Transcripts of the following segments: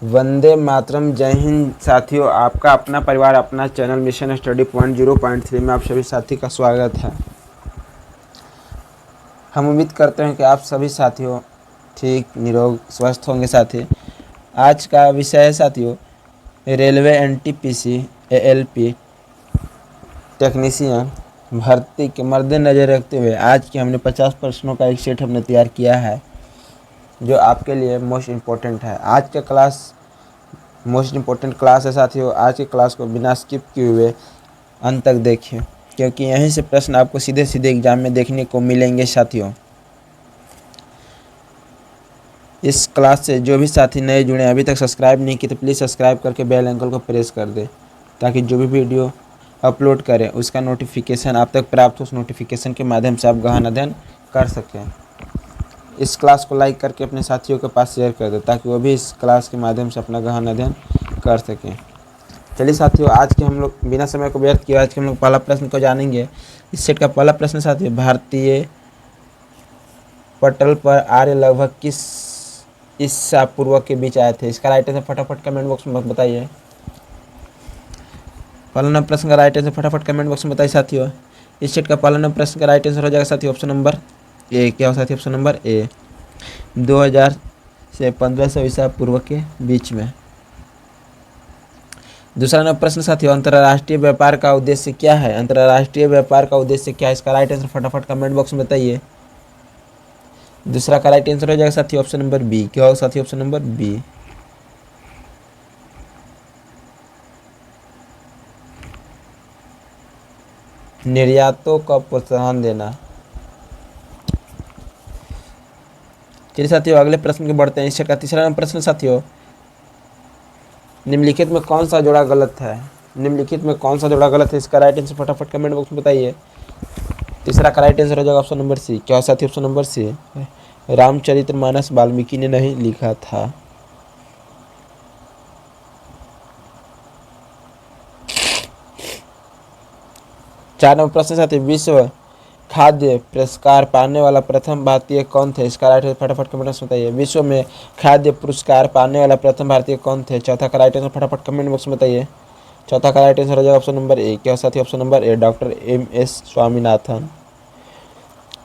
वंदे मातरम। जय हिंद साथियों, आपका अपना परिवार अपना चैनल मिशन स्टडी पॉइंट 0.3 में आप सभी साथी का स्वागत है। हम उम्मीद करते हैं कि आप सभी साथियों ठीक निरोग स्वस्थ होंगे। साथी, आज का विषय है साथियों रेलवे एनटीपीसी एएलपी टेक्नीशियन भर्ती के मद्देनज़र रखते हुए आज के हमने 50 प्रश्नों का एक सेट हमने तैयार किया है जो आपके लिए मोस्ट इम्पोर्टेंट है। आज का क्लास मोस्ट इम्पोर्टेंट क्लास है साथियों। आज की क्लास को बिना स्किप किए हुए अंत तक देखिए, क्योंकि यहीं से प्रश्न आपको सीधे सीधे एग्जाम में देखने को मिलेंगे साथियों। इस क्लास से जो भी साथी नए जुड़े अभी तक सब्सक्राइब नहीं किए तो प्लीज़ सब्सक्राइब करके बेल आइकन को प्रेस कर दें, ताकि जो भी वीडियो अपलोड करें उसका नोटिफिकेशन आप तक प्राप्त हो। उस नोटिफिकेशन के माध्यम से आप गहन अध्ययन कर सकें। इस क्लास को लाइक करके अपने साथियों के पास शेयर कर दें, ताकि वो भी इस क्लास के माध्यम से अपना गहन अध्ययन कर सकें। चलिए साथियों, आज के हम लोग बिना समय को व्यर्थ किए आज के हम लोग पहला प्रश्न को जानेंगे। इस सेट का पहला प्रश्न साथियों, भारतीय पटल पर आर्य लगभग किस ईसा पूर्व के बीच आए थे? इसका राइट आंसर फटाफट कमेंट बॉक्स में बताइए। पहला नंबर प्रश्न का राइट आंसर फटाफट कमेंट बॉक्स में बताइए साथियों। इस सेट का पहला नंबर प्रश्न का राइट आंसर हो जाएगा साथियों ऑप्शन नंबर ए। क्या हो साथियों? ऑप्शन नंबर ए, 2000 से 1500 ईसा पूर्व के बीच में। दूसरा नंबर प्रश्न साथियों, अंतर्राष्ट्रीय व्यापार का उद्देश्य क्या है? अंतर्राष्ट्रीय व्यापार का उद्देश्य क्या है? इसका राइट आंसर फटाफट कमेंट बॉक्स में बताइए। दूसरा का राइट आंसर हो जाएगा साथियों ऑप्शन नंबर बी। क्या होगा साथियों? ऑप्शन नंबर बी, निर्यातों का प्रोत्साहन देना। चलिए साथियों, अगले प्रश्न के बढ़ते हैं। इसका का तीसरा नंबर प्रश्न साथियों, निम्नलिखित में कौन सा जोड़ा गलत है? निम्नलिखित में कौन सा जोड़ा गलत है? इसका राइट आंसर फटाफट कमेंट बॉक्स में बताइए। तीसरा का राइट आंसर हो जाएगा ऑप्शन नंबर सी। क्या हो साथियों? Option number C, Ramcharitmanas Valmiki ने नहीं लिखा था। चार नंबर प्रश्न साथियों, विश्व खाद्य पुरस्कार पाने वाला प्रथम भारतीय कौन थे? इसका राइट आंसर फटाफट कमेंट बॉक्स में बताइए। विश्व में खाद्य पुरस्कार पाने वाला प्रथम भारतीय कौन थे? चौथा का राइट आंसर फटाफट कमेंट बॉक्स में बताइए। चौथा का राइट आंसर हो जाएगा ऑप्शन नंबर ए। क्या साथियों? Option number A, doctor MS Swaminathan.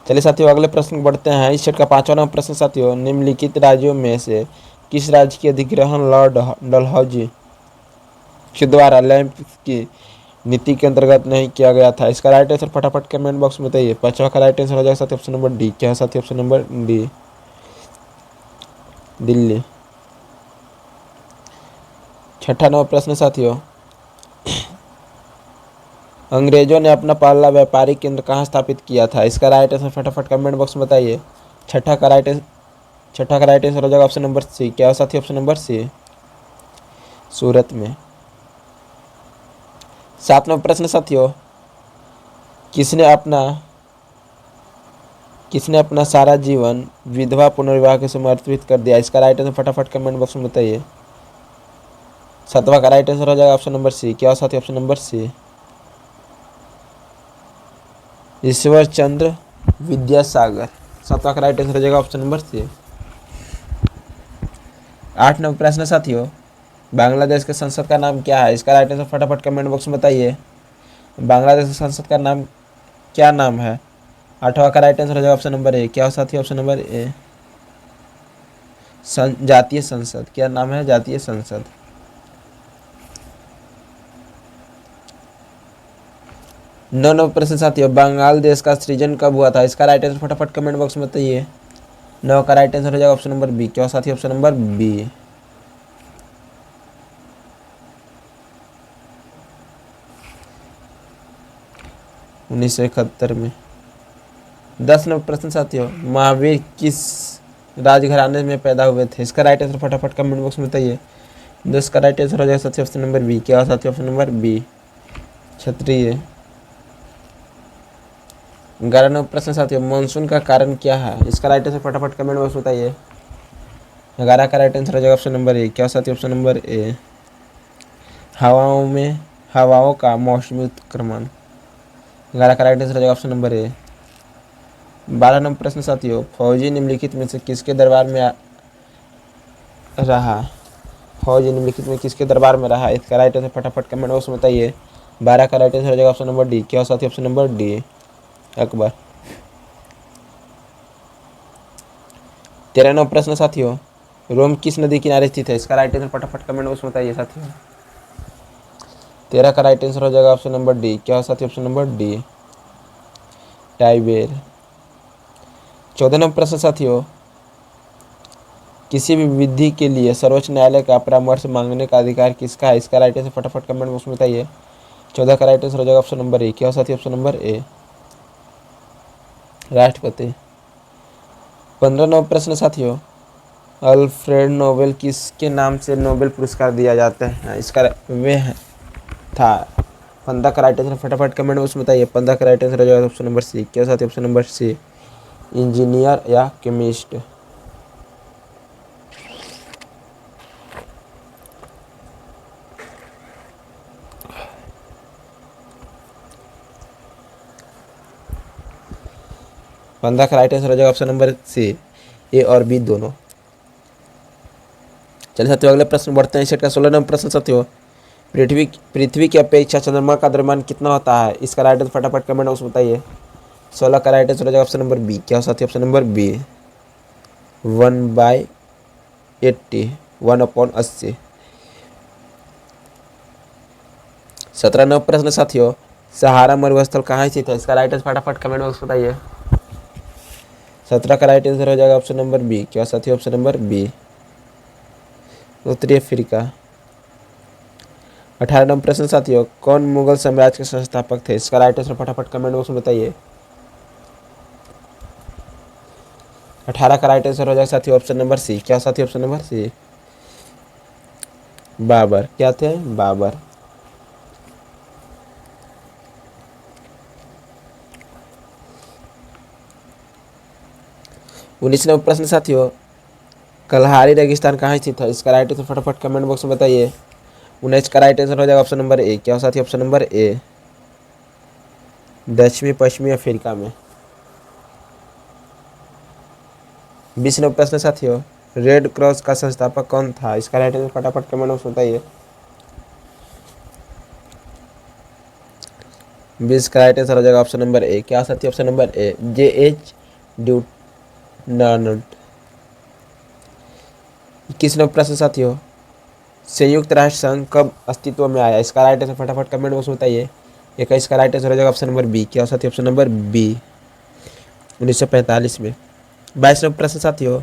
चलिए साथियों, अगले प्रश्न बढ़ते हैं। इस सेट का पांचवा नंबर प्रश्न साथियों, निम्नलिखित राज्यों में से किस राज्य की अधिग्रहण लॉर्ड डलहौजी के द्वारा लैंप की नीति के अंतर्गत नहीं किया गया था? इसका राइट आंसर फटाफट कमेंट बॉक्स में बताइए। पांचवा का राइट आंसर हो जाएगा साथियों ऑप्शन नंबर डी। क्या है साथियों? Option number D, Delhi. छठा नंबर प्रश्न साथियों, अंग्रेजों ने अपना पहला व्यापारिक केंद्र कहाँ स्थापित किया था? इसका राइट आंसर फटाफट कमेंट बॉक्स में बताइए। छठा का राइट आंसर हो जाएगा ऑप्शन नंबर सी। क्या है साथियों? ऑप्शन नंबर सी, सूरत में। सात नंबर प्रश्न साथियों, किसने अपना सारा जीवन विधवा पुनर्विवाह के समर्पित कर दिया? इसका राइट आंसर फटाफट कमेंट बॉक्स में बताइए। सातवां का राइट आंसर हो जाएगा ऑप्शन नंबर सी। क्या हो साथियों? ऑप्शन नंबर सी, ईश्वर चंद्र विद्यासागर। सातवां का राइट आंसर हो जाएगा ऑप्शन नंबर सी। आठ नंबर प्रश्न साथियों, बांग्लादेश के संसद का नाम क्या है? इसका राइट आंसर फटाफट कमेंट बॉक्स में बताइए। बांग्लादेश के संसद का नाम क्या नाम है? आठवां का राइट आंसर हो जाएगा ऑप्शन नंबर ए। क्या हो साथियों? ऑप्शन नंबर ए, जातीय संसद। क्या नाम है? जातीय संसद। नौ नंबर प्रश्न साथियों, बंगाल देश का सृजन कब हुआ था? इसका राइट आंसर फटाफट कमेंट बॉक्स में बताइए। नौ का राइट आंसर हो जाएगा ऑप्शन नंबर बी। क्या साथियों? ऑप्शन नंबर बी, 1971 में। 10 नंबर प्रश्न साथियों, महावीर किस राजघराने में पैदा हुए थे? इसका राइट आंसर फटाफट कमेंट बॉक्स में बताइए। 10 का राइट आंसर हो जाएगा साथियों ऑप्शन नंबर बी। क्या साथियों? ऑप्शन नंबर बी, क्षत्रिय। 11 नंबर प्रश्न साथियों, मानसून का कारण क्या है? इसका राइट आंसर फटाफट कमेंट बॉक्स में बताइए। 11 का राइट आंसर हो जाएगा ऑप्शन नंबर ए। क्या साथियों? ऑप्शन नंबर ए, हवाओं का मौसमी उत्क्रमण। 11 का राइट आंसर हो जाएगा ऑप्शन नंबर ए। 12 नंबर प्रश्न साथियों, फौजी निम्नलिखित में से किसके दरबार में रहा? फौज निम्नलिखित में किसके दरबार में रहा? इसका राइट आंसर फटाफट कमेंट बॉक्स में बताइए। 12 का राइट आंसर हो जाएगा ऑप्शन नंबर डी। क्या साथी? Option number D, Akbar. 13वां प्रश्न साथियों, रोम किस नदी किनारे स्थित है? इसका राइट आंसर फटाफट कमेंट बॉक्स में बताइए साथियों। 13 का राइट आंसर हो जाएगा ऑप्शन नंबर डी। क्या साथी? Option number D, Tiber. 14वां प्रश्न साथियों, किसी भी विधि के लिए सर्वोच्च न्यायालय का परामर्श मांगने का अधिकार किसका है? इसका राइट आंसर फटाफट कमेंट बॉक्स में बताइए। 14 का राइट आंसर हो जाएगा ऑप्शन नंबर ए। क्या साथी? ऑप्शन नंबर ए, राष्ट्रपति। 15वां प्रश्न साथियों, अल्फ्रेड नोबेल किसके नाम से नोबेल पुरस्कार दिया जाता है? इसका वे था। 15 का राइट आंसर फटाफट कमेंट बॉक्स में बताइए। 15 का राइट आंसर हो जाएगा ऑप्शन नंबर सी। क्या साथी? ऑप्शन नंबर सी, इंजीनियर या केमिस्ट। 15 का राइट आंसर हो जाएगा ऑप्शन नंबर सी, ए और बी दोनों। चलिए साथियों अगले प्रश्न बढ़ते हैं। इस सेट का 16वां प्रश्न साथियों, पृथ्वी की अपेक्षा चंद्रमा का द्रव्यमान कितना होता है? इसका राइट आंसर फटाफट कमेंट बॉक्स में बताइए। 16 का राइट आंसर हो जाएगा ऑप्शन नंबर बी। क्या साथी? Option number B, 1/80, 1/80। 17वां प्रश्न साथियों, सहारा मरुस्थल कहाँ स्थित है? इसका राइट आंसर फटाफट कमेंट बॉक्स में बताइए। 17 का राइट आंसर हो जाएगा ऑप्शन नंबर बी। क्या साथी? ऑप्शन नंबर बी, उत्तरी अफ्रीका। 18वां प्रश्न साथियों, कौन मुगल साम्राज्य के संस्थापक थे? इसका राइट आंसर फटाफट कमेंट बॉक्स में बताइए। 18 का राइट आंसर हो जाएगा साथियों ऑप्शन नंबर सी। क्या साथी? Option number C, Babur. क्या थे? बाबर। 19वां प्रश्न साथियों, कलहारी रेगिस्तान कहाँ स्थित है? इसका राइट आंसर फटाफट कमेंट बॉक्स में बताइए। 19 का राइट आंसर हो जाएगा ऑप्शन नंबर ए। क्या साथी? ऑप्शन नंबर ए, दक्षिणी पश्चिमी अफ्रीका में। 20वां प्रश्न साथियों, रेड क्रॉस का संस्थापक कौन था? इसका राइट आंसर फटाफट कमेंट बॉक्स में बताइए। 20 का राइट आंसर हो जाएगा ऑप्शन नंबर ए। क्या साथी? Option number A, J.H. ड्यूटनांट। 21वां प्रश्न साथियों, संयुक्त राष्ट्र संघ कब अस्तित्व में आया? इसका राइट आंसर फटाफट कमेंट बॉक्स में बताइए। 21 का राइट आंसर हो जाएगा ऑप्शन नंबर बी। क्या साथी? ऑप्शन नंबर बी, 1945 में। 22वां प्रश्न साथियों,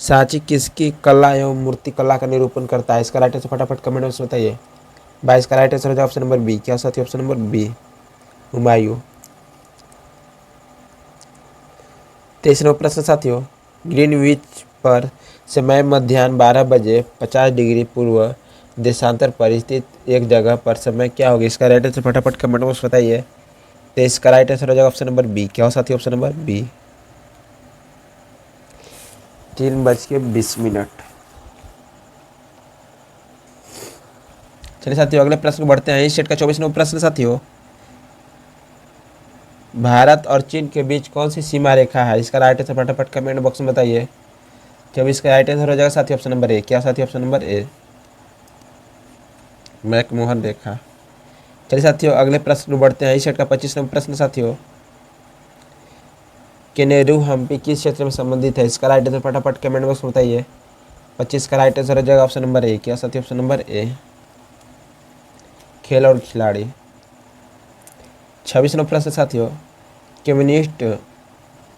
सांची किसकी कला एवं मूर्ति कला का निरूपण करता है? इसका राइट आंसर फटाफट कमेंट बॉक्स में बताइए। 22 का राइट आंसर हो जाएगा ऑप्शन नंबर बी। क्या साथी? Option number B, Humayun. 23वां प्रश्न साथियों, ग्रीनविच पर समय मध्याह्न 12 बजे 50 डिग्री पूर्व देशांतर पर स्थित एक जगह पर समय क्या होगा? इसका राइट आंसर फटाफट कमेंट बॉक्स बताइए। 23 का राइट आंसर हो जाएगा ऑप्शन नंबर बी। क्या हो साथी? Option number B, 3:20। चलिए साथियों अगले प्रश्न को बढ़ते हैं। इस सेट का 24वां प्रश्न साथियों, भारत और चीन के बीच कौन सी सीमा रेखा है? इसका राइट आंसर फटाफट कमेंट बॉक्स में बताइए। 24 का राइट आंसर हो जाएगा साथी ऑप्शन नंबर ए। क्या साथी? ऑप्शन नंबर ए, मैकमोहन रेखा। चलिए साथियों अगले प्रश्न को बढ़ते हैं। इस सेट का 25वां प्रश्न साथियों, केनेरू हम्पी किस क्षेत्र में संबंधित है? इसका राइट आंसर फटाफट कमेंट बॉक्स में बताइए। 25 का राइट आंसर हो जाएगा ऑप्शन नंबर ए। क्या साथी? ऑप्शन नंबर ए, खेल और खिलाड़ी। 26वां प्रश्न साथियों, कम्युनिस्ट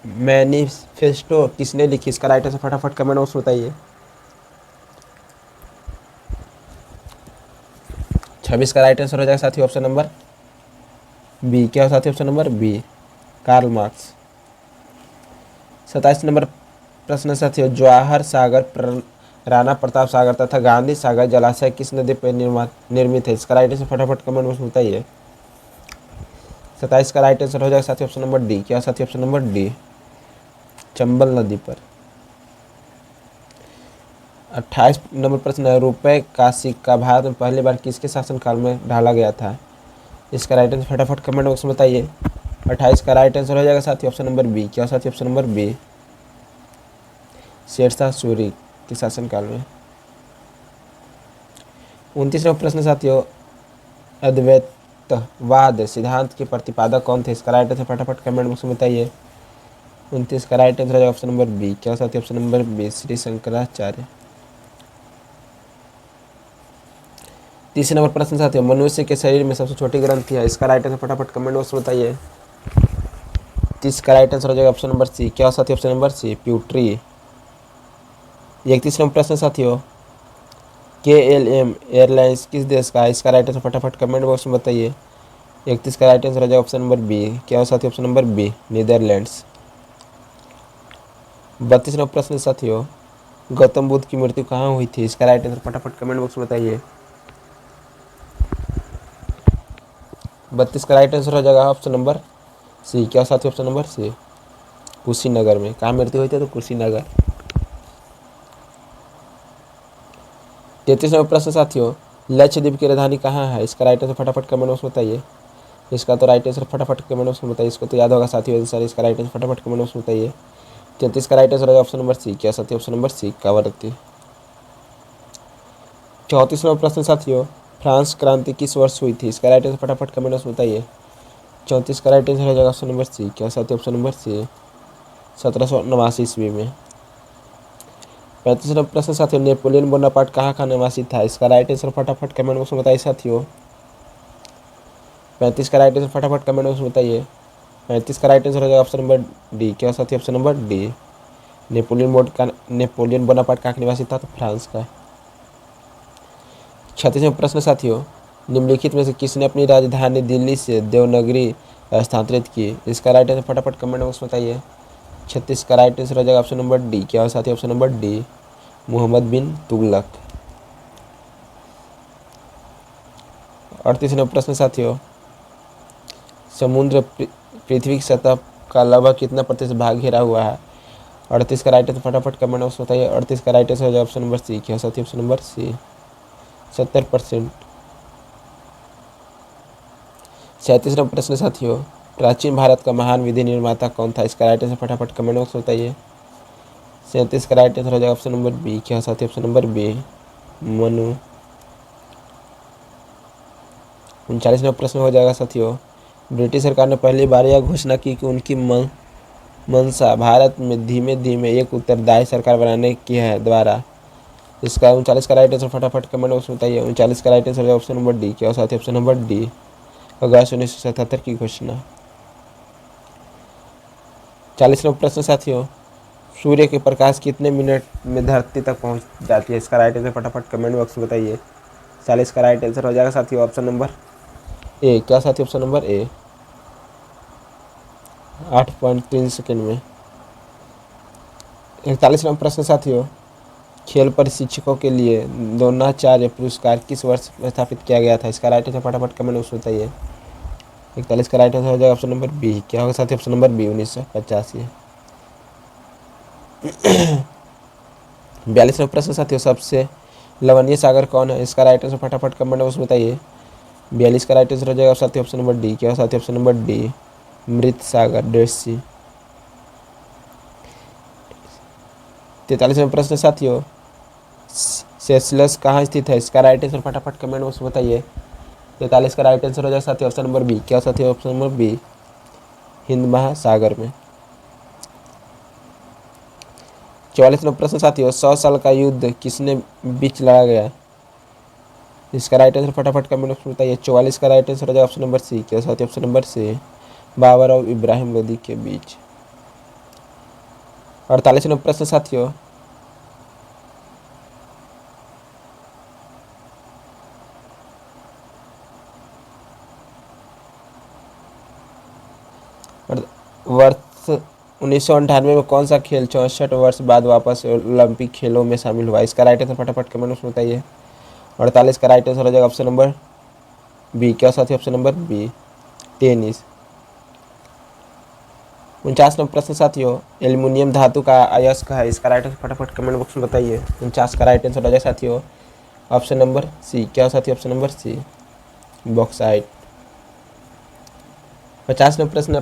मैनिफेस्टो किसने लिखी? इसका राइट आंसर फटाफट कमेंट बॉक्स में बताइए। 26 का राइट आंसर हो जाएगा साथियों ऑप्शन नंबर बी। क्या साथी? Option number B, Karl Marx. 27 नंबर प्रश्न साथियों, जवाहर सागर, राणा प्रताप सागर तथा गांधी सागर जलाशय किस नदी पर निर्मित है? इसका राइट आंसर फटाफट कमेंट बॉक्स में बताइए। 27 का राइट आंसर हो जाएगा साथी ऑप्शन नंबर डी। क्या साथी? ऑप्शन नंबर डी, चंबल नदी पर। 28 नंबर प्रश्न है, रुपए का सिक्का भारत में पहली बार किसके शासनकाल में ढाला गया था? इसका राइट आंसर फटाफट कमेंट बॉक्स में बताइए। 28 का राइट आंसर हो जाएगा साथी ऑप्शन नंबर बी। क्या साथी? Option number B, Sher Shah Suri के शासनकाल में। 29वां प्रश्न साथियों, अद्वैतवाद सिद्धांत के प्रतिपादक कौन थे? इसका राइट आंसर फटाफट कमेंट बॉक्स में बताइए। 29 का राइट आंसर है ऑप्शन नंबर बी। क्या साथी? Option number B, Shri Shankaracharya. 30 नंबर प्रश्न साथियों, मनुष्य के शरीर में सबसे छोटी ग्रंथि है? इसका राइट आंसर फटाफट कमेंट बॉक्स में बताइए। 30 का राइट आंसर हो जाएगा ऑप्शन नंबर सी। क्या साथी? Option number C, pituitary. 31 नंबर प्रश्न साथियों, KLM एयरलाइंस किस देश का है? इसका राइट आंसर फटाफट कमेंट बॉक्स में बताइए। 31 का राइट आंसर हो जाएगा ऑप्शन नंबर बी। क्या साथी? Option number B, Netherlands. 32 नंबर प्रश्न साथियों, गौतम बुद्ध की मृत्यु कहाँ हुई थी? इसका राइट आंसर फटाफट कमेंट बॉक्स में बताइए। 32 का राइट आंसर हो जाएगा ऑप्शन नंबर सी। क्या साथी? ऑप्शन नंबर सी, कुशीनगर में। कहाँ मृत्यु हुई थी? तो कुशीनगर। 33 नंबर प्रश्न साथियों, लक्षद्वीप की राजधानी कहाँ है? इसका राइट आंसर फटाफट कमेंट बॉक्स में बताइए। इसका तो राइट आंसर फटाफट कमेंट बॉक्स में बताइए। इसको तो याद होगा साथियों सर। इसका राइट आंसर फटाफट कमेंट बॉक्स में बताइए। 33 का राइट आंसर होगा ऑप्शन नंबर सी। क्या साथी? Option number C, Kavaratti. 34 number प्रश्न साथियों, फ्रांस क्रांति किस वर्ष हुई थी? इसका राइट आंसर फटाफट कमेंट बॉक्स में बताइए। 34 का राइट आंसर हो जाएगा ऑप्शन नंबर सी। क्या साथी? ऑप्शन नंबर सी, 1789 ईस्वी में। 35 नंबर प्रश्न साथियों, नेपोलियन बोनापार्ट कहाँ का निवासी था? इसका राइट आंसर फटाफट कमेंट बॉक्स में बताइए साथियों। 35 का राइट आंसर फटाफट कमेंट बॉक्स में बताइए। 35 का राइट आंसर हो जाएगा ऑप्शन नंबर डी। क्या साथियों? Option number D, Napoleon Bonaparte कहाँ का निवासी था? तो फ्रांस का। 36वां प्रश्न साथियों, निम्नलिखित में से किसने अपनी राजधानी दिल्ली से देवनागरी स्थानांतरित की? इसका राइट आंसर फटाफट कमेंट बॉक्स में बताइए। 36 का राइट आंसर हो जाएगा ऑप्शन नंबर डी। क्या हो साथी? ऑप्शन नंबर डी, मोहम्मद बिन तुगलक। 38वां प्रश्न साथियों, समुद्र पृथ्वी की सतह का लगभग कितना प्रतिशत भाग घेरा हुआ है? 38 का राइट आंसर फटाफट कमेंट बॉक्स में बताइए। 38 का राइट आंसर हो जाएगा ऑप्शन नंबर सी। क्या साथी? ऑप्शन नंबर सी, 70%। 37वां प्रश्न साथियों, प्राचीन भारत का महान विधि निर्माता कौन था? इसका राइट आंसर फटाफट कमेंट बॉक्स में बताइए। 37 का राइट आंसर हो जाएगा ऑप्शन नंबर बी। क्या साथी? Option number B, Manu. 39वां प्रश्न हो जाएगा साथियों, ब्रिटिश सरकार ने पहली बार यह घोषणा की कि उनकी मंशा भारत में धीमे धीमे एक उत्तरदायी सरकार बनाने की है द्वारा। इसका 39 का राइट आंसर फटाफट कमेंट बॉक्स में बताइए। 39 का right answer option number D. क्या साथी? ऑप्शन नंबर डी, अगस्त 1977 की घोषणा। 40वां प्रश्न साथियों, सूर्य के प्रकाश कितने मिनट में धरती तक पहुंच जाती है? इसका राइट आंसर फटाफट कमेंट बॉक्स में बताइए। 40 का राइट आंसर हो जाएगा साथियों ऑप्शन नंबर ए। क्या साथी? ऑप्शन नंबर ए, 8.3 सेकेंड में। 41वां प्रश्न साथियों, खेल प्रशिक्षकों के लिए द्रोणाचार्य पुरस्कार किस वर्ष स्थापित किया गया था? इसका राइट आंसर फटाफट कमेंट बॉक्स में बताइए। 41 का राइट आंसर हो जाएगा ऑप्शन नंबर बी। क्या होगा साथी? Option number B, 1985। 42वां प्रश्न साथियों, सबसे लवणीय सागर कौन है? इसका राइट आंसर फटाफट कमेंट बॉक्स में बताइए। 42 का राइट आंसर हो जाएगा साथियों ऑप्शन नंबर डी। क्या साथियों? ऑप्शन नंबर डी, मृत सागर, डेड सी। 43वां प्रश्न साथियों, सेशेल्स कहाँ स्थित है? इसका राइट आंसर फटाफट कमेंट बॉक्स में बताइए। 43 का राइट आंसर हो जाएगा साथियों ऑप्शन नंबर बी। क्या साथियों? ऑप्शन नंबर बी, हिंद महासागर में। 44वां प्रश्न साथियों, 100 साल का युद्ध किसने बीच लड़ा गया? इसका राइट आंसर फटाफट कमेंट बॉक्स में बताइए। 44 का राइट आंसर हो जाएगा ऑप्शन नंबर सी। क्या साथियों? ऑप्शन नंबर सी, बाबर और इब्राहिम लोदी के बीच। 48वां प्रश्न साथियों, वर्ष 1998 में कौन सा खेल 64 वर्ष बाद वापस ओलंपिक खेलों में शामिल हुआ? इसका राइट आंसर फटाफट कमेंट बॉक्स में बताइए। 48 का राइट आंसर हो जाएगा ऑप्शन नंबर बी। क्या साथी? Option number B, tennis. 49वां प्रश्न साथियों, एल्युमिनियम धातु का अयस्क है? इसका राइट आंसर फटाफट कमेंट बॉक्स में बताइए। 49 का राइट आंसर हो जाएगा साथियों ऑप्शन नंबर सी। क्या साथी? Option number C, bauxite. 50वां प्रश्न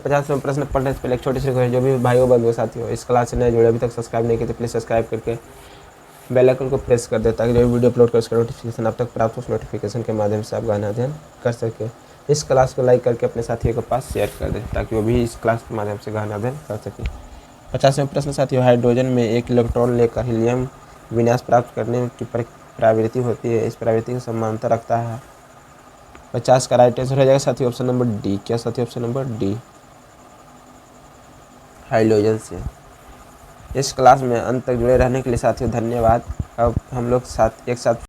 पढ़ने से पहले एक छोटी सी रिक्वेस्ट, जो भी भाइयों बंधु साथियों इस क्लास से नए जुड़े अभी तक सब्सक्राइब नहीं किए तो प्लीज़ सब्सक्राइब करके बेल आइकन को प्रेस कर दें ताकि जो वीडियो अपलोड कर उसका नोटिफिकेशन आप तक प्राप्त हो। उस नोटिफिकेशन के माध्यम से आप गहन अध्ययन कर सकें। इस क्लास को लाइक करके अपने साथियों के पास शेयर कर दें ताकि वो भी इस क्लास के माध्यम से गहन अध्ययन कर सकें। 50वां प्रश्न साथियों, हाइड्रोजन में एक इलेक्ट्रॉन लेकर हीलियम विन्यास प्राप्त करने की प्रवृत्ति होती है, इस प्रवृत्ति को समांतर रखता है। 50 का राइट आंसर हो जाएगा साथियों ऑप्शन नंबर डी। क्या साथियों? ऑप्शन नंबर डी, हाइड्रोजन से। इस क्लास में अंत तक जुड़े रहने के लिए साथियों धन्यवाद। अब हम लोग एक साथ